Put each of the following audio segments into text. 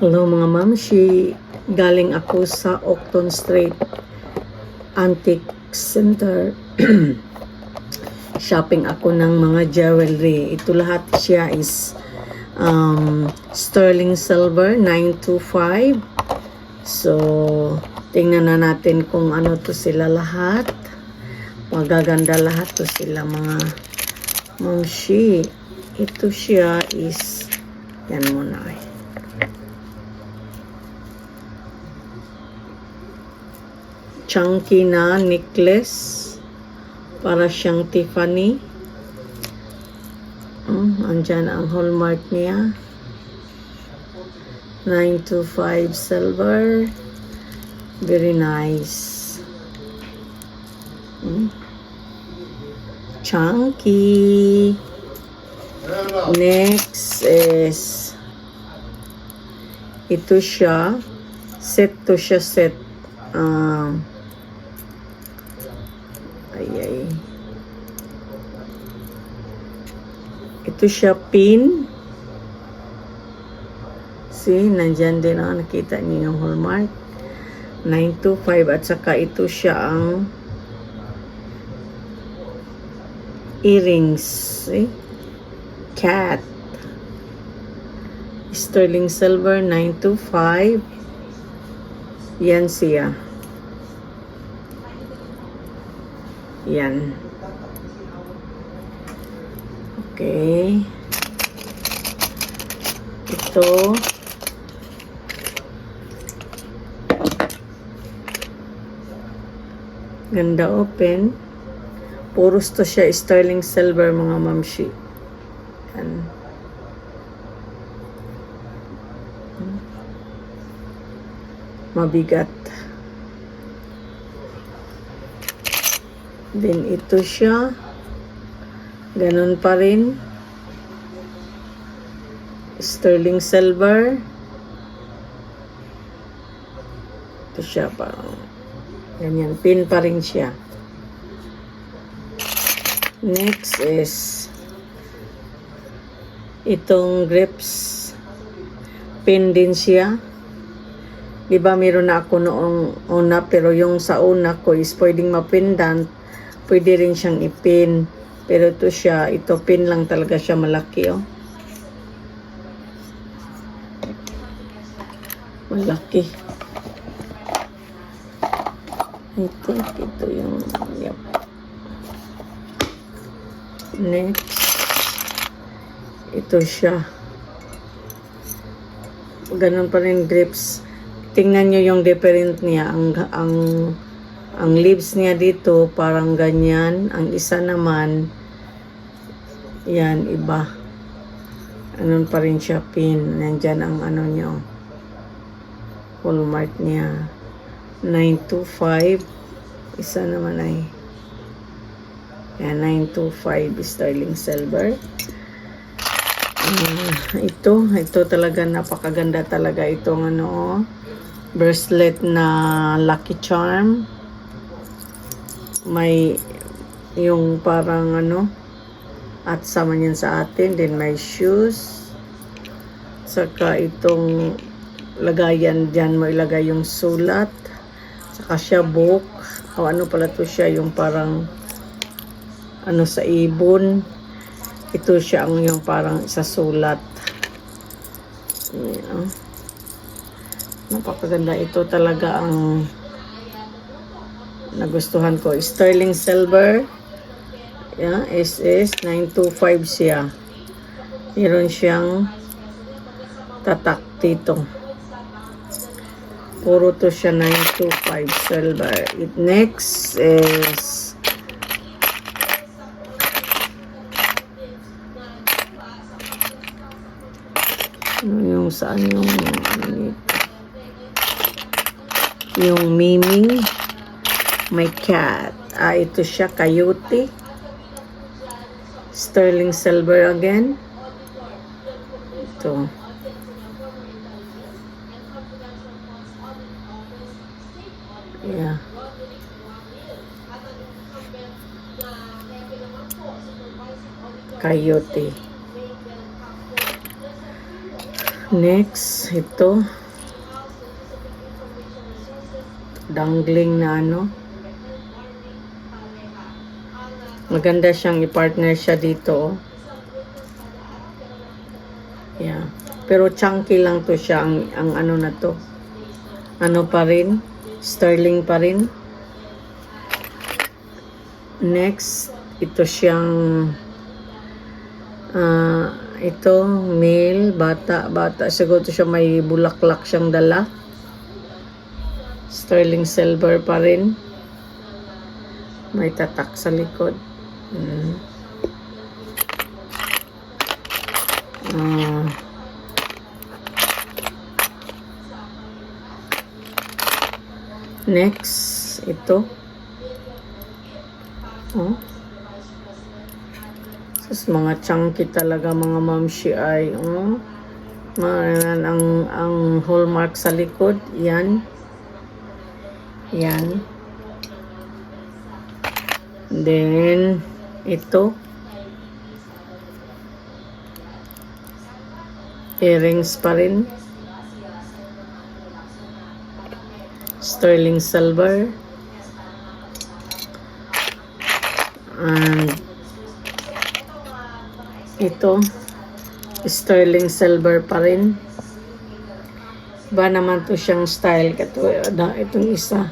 Hello mga mamshi, galing ako sa Octon Street Antique Center. Shopping ako ng mga jewelry. Ito lahat siya is sterling silver 925. So, tingnan na natin kung ano to sila lahat. Magaganda lahat to sila mga mamshi. Ito siya is, yan muna eh. Chunky na necklace para siyang Tiffany. Andyan ang hallmark niya. 925 silver. Very nice. Chunky. Next is ito siya. Set to siya set. Ito siya pin. See, nandyan din nakita niyo yung hallmark. 925 at saka ito siya ang earrings. See? Cat. Sterling silver 925. Yan siya. Yan. Okay. Ito. Ganda open. Puros to siya sterling silver mga mamshi. Yan. Mabigat. Then ito siya. Ganun pa rin. Sterling silver. Ito siya parang ganyan. Pin pa rin siya. Next is itong grips. Pin din siya. Diba meron na ako noong una, pero yung sa una ko is pwedeng mapindant. Pwede rin siyang ipin. Pero ito siya, ito pin lang talaga siya, malaki oh. Malaki. Ito yung, yep. Next, ito siya. Ganun pa rin grips. Tingnan nyo yung different niya. Ang leaves niya dito, parang ganyan. Ang isa naman, yan, iba. Anon pa rin siya pin. Nandyan ang ano nyo. Hallmark niya. 925. Isa naman ay. Yan, 925 sterling silver. Ito talaga napakaganda talaga itong ano, bracelet na Lucky Charm. May yung parang ano, at sama niyan sa atin. Then may shoes. Saka itong lagayan dyan mo ilagay yung sulat. Saka siya book. O ano pala to siya, yung parang ano sa ibon. Ito siya ang yung parang sa sulat. Ayan. Napakaganda. Ito talaga ang nagustuhan ko. Sterling silver. Yeah, SS 925 siya. Meron siyang tatak dito. Puro to siya 925 silver. It next is yung saan yung miming may cat. Ito siya coyote. Sterling silver again. Ito. Yeah. Coyote. Next, ito. Dangling na ano. Maganda siyang i-partner siya dito. Yeah. Pero chunky lang to siya. Ang ano na to. Ano pa rin? Sterling pa rin. Next, ito siyang ito, male, bata. Siguro siya may bulaklak siyang dala. Sterling silver pa rin. May tatak sa likod. Next, ito. Mga chunky talaga mga mamshi ay ang hallmark sa likod yan then ito earrings pa rin, sterling silver, and ito sterling silver pa rin. Ba naman to siyang style itong isa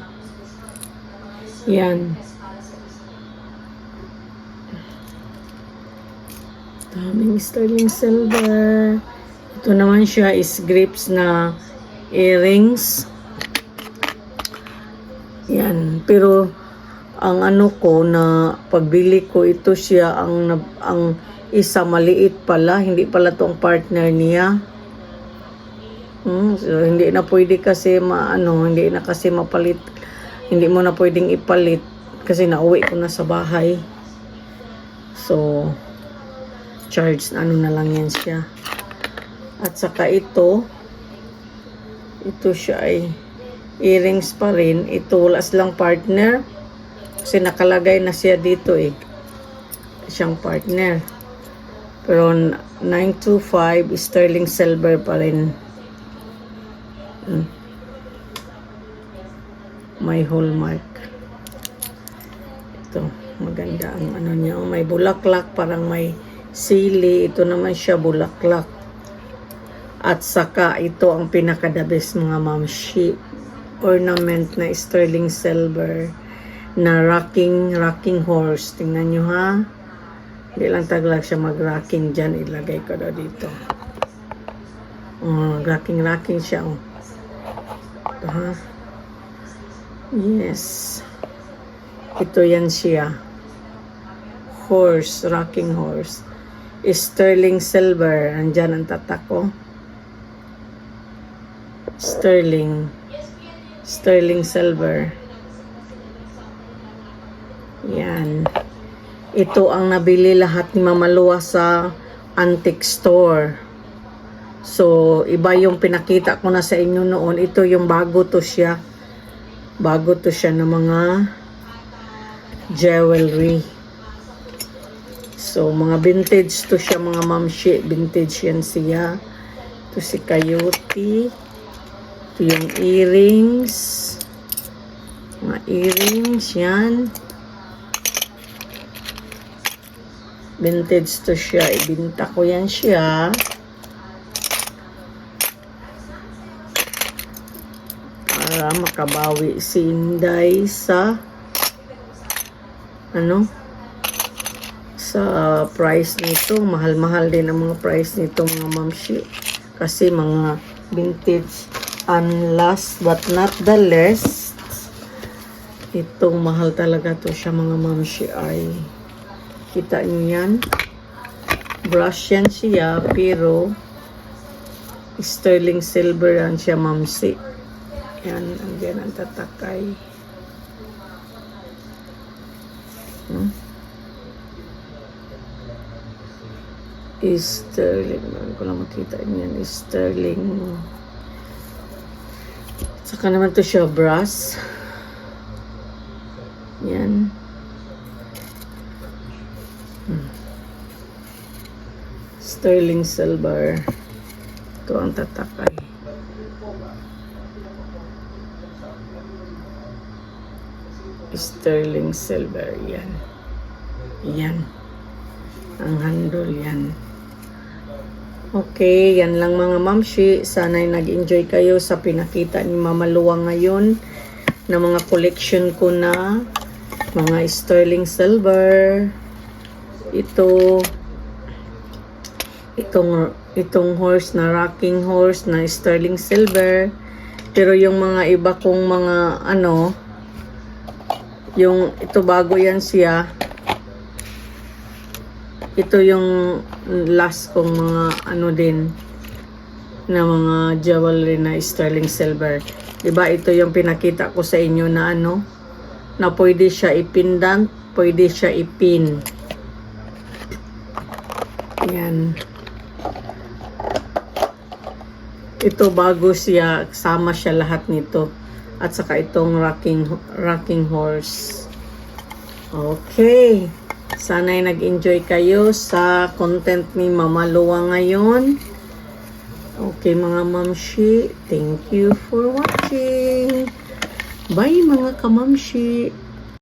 yan. Daming sterling silver. Ito naman siya is grips na earrings yan. Pero ang ano ko na pagbili ko, ito siya ang isa maliit pala, hindi pala tong partner niya. So hindi na pwede kasi hindi na kasi mapalit. Hindi mo na pwedeng ipalit kasi nauwi ko na sa bahay. So charge na lang yan siya. At saka ito siya ay earrings pa rin. Ito wala silang partner kasi nakalagay na siya dito siyang partner. Pero 925 sterling silver pa rin. May hallmark. Ito, maganda ang ano niya. May bulaklak, parang may sili. Ito naman siya bulaklak. At saka ito ang pinaka-the best mga mamshi. Ornament na sterling silver na rocking horse. Tingnan nyo ha. Hindi lang taglag siya mag-rocking dyan. Ilagay ko daw dito. Rocking siya. Ito ha. Yes. Ito yan siya. Horse. Rocking horse. Sterling silver. Andyan ang tatak ko. Sterling silver. Yan. Ito ang nabili lahat ni Mama Lua sa antique store. So, iba yung pinakita ko na sa inyo noon. Ito yung bago to siya. Bago to siya ng mga jewelry. So, mga vintage to siya mga mamshi. Vintage yan siya. Ito si Coyote. Ito yung earrings. Mga earrings yan. Vintage to siya. Ibinta ko yan siya. Para makabawi si Inday sa sa price nito. Mahal-mahal din ang mga price nito mga mamshi. Kasi mga vintage. And last but not the least, itong mahal talaga to siya mga mamshi ay kita nyo yan. Brush yan siya, pero sterling silver yan siya, mamsi. Yan, andyan ang tatakay. Sterling. Hindi ko lang makita yan. Sterling. Saka naman to siya, brass. Yan. Sterling silver. Ito ang tatakay. Sterling silver. Yan. Yan. Ang handle yan. Okay, yan lang mga mamshi. Sana'y nag-enjoy kayo sa pinakita ni Mama Luwang ngayon na mga collection ko na mga sterling silver. Itong horse na rocking horse na sterling silver. Pero yung mga iba kong mga yung ito bago yan siya. Ito yung last kong mga din na mga jewelry na sterling silver. Diba ito yung pinakita ko sa inyo na na pwede siya ipindant, pwede siya ipin. Yan. Ito bago siya, sama siya lahat nito. At saka itong rocking horse. Okay. Sana'y nag-enjoy kayo sa content ni Mama Luwang ngayon. Okay mga mamshi, thank you for watching. Bye mga kamamshi.